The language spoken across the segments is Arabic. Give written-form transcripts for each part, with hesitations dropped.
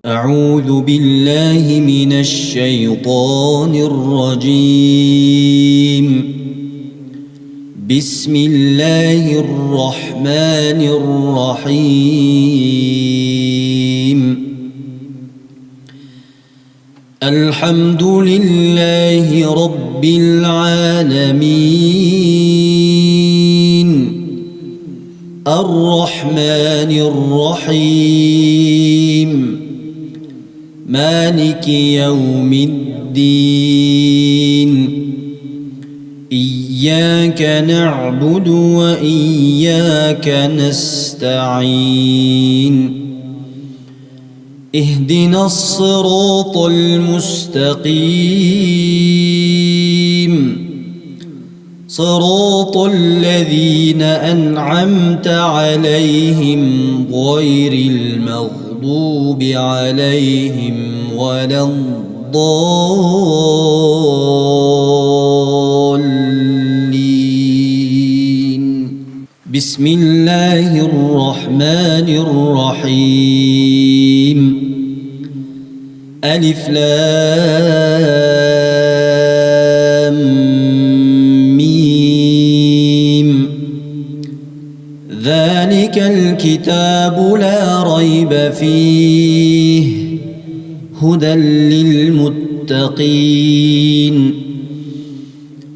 أعوذ بالله من الشيطان الرجيم. بسم الله الرحمن الرحيم. الحمد لله رب العالمين الرحمن الرحيم مالك يوم الدين. إياك نعبد وإياك نستعين. اهدنا الصراط المستقيم صراط الذين أنعمت عليهم غير المغضوب عليهم ولا الضالين. بسم الله الرحمن الرحيم. ألف لام ميم. ذلك الكتاب لا ريب فيه هدى للمتقين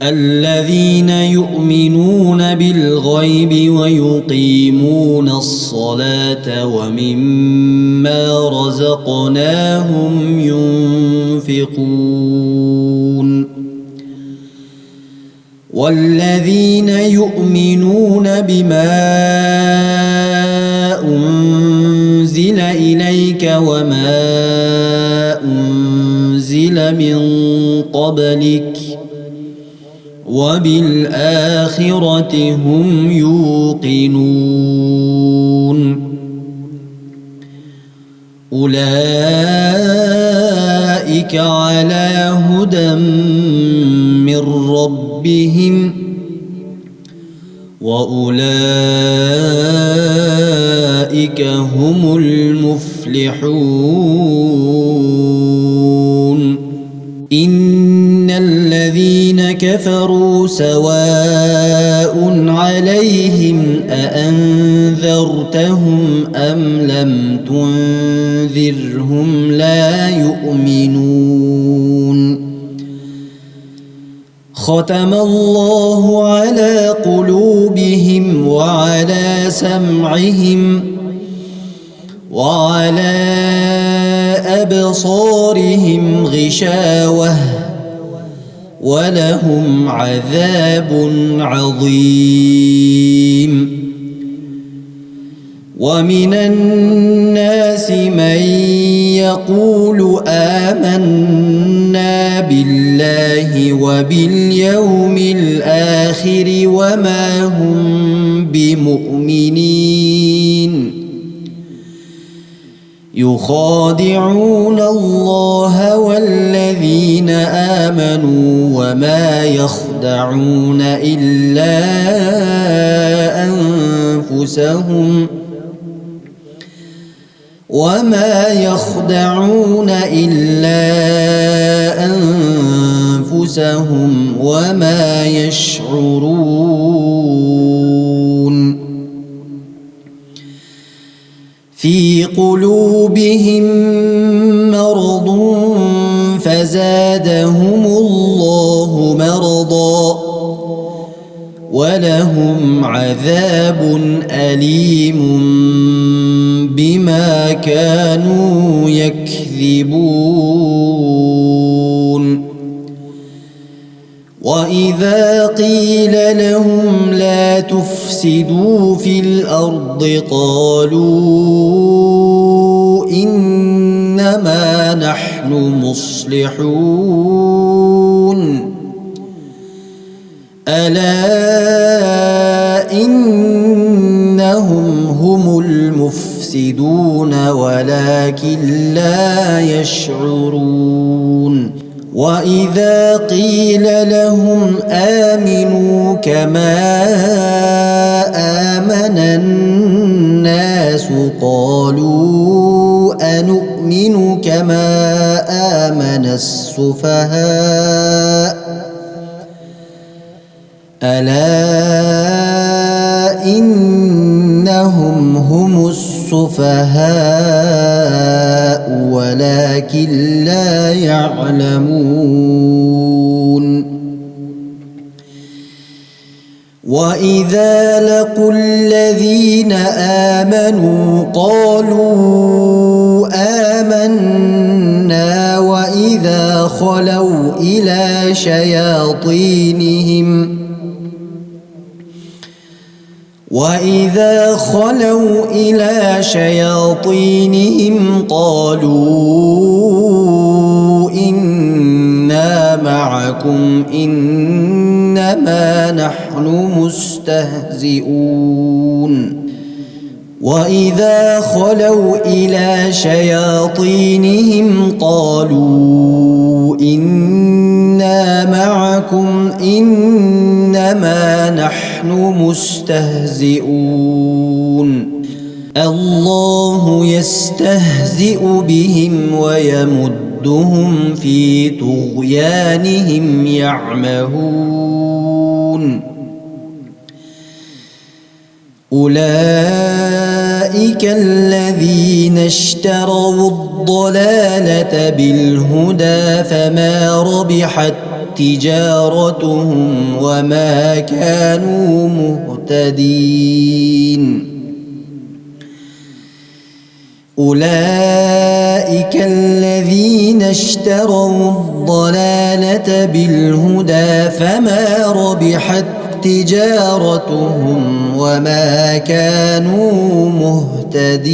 الذين يؤمنون بالغيب ويقيمون الصلاة ومما رزقناهم ينفقون والذين يؤمنون بما أنزل إليك وما أنزل من قبلك وبالآخرة هم يوقنون. أولئك على هدى من ربهم وأولئك هم المفلحون. إن الذين كفروا سواء عليهم أأنذرتهم أم لم تنذرهم لا يؤمنون. ختم الله على قلوبهم وعلى سمعهم وعلى أبصارهم غشاوة ولهم عذاب عظيم. ومن الناس من يقول آمنا بالله وباليوم الآخر وما هم بمؤمنين. يخادعون الله والذين آمنوا وما يخدعون إلا أنفسهم وما يشعرون. في قلوبهم مرض فزادهم الله مرضا ولهم عذاب أليم بما كانوا يكذبون. وإذا قيل لهم لا تفسدوا في الأرض قالوا إنما نحن مصلحون. ألا إنهم هم المفسدون ولكن لا يشعرون. وإذا قيل لهم آمنوا كما آمن قالوا أنؤمن كما آمن السفهاء ألا إنهم هم السفهاء ولكن لا يعلمون وإذا لقوا الذين آمنوا قالوا آمنا وإذا خلوا إلى شياطينهم قالوا إنا معكم إنما نحن مستهزئون وإذا خلوا إلى شياطينهم قالوا إنا معكم إنما نحن مستهزئون الله يستهزئ بهم ويمدهم في طغيانهم يعمهون أولئك الذين اشتروا الضلالة بالهدى فما ربحت تجارتهم وما كانوا مهتدين أولئك الذين اشتروا الضلالة بالهدى فما ربحت تجارتهم وما كانوا مهتدين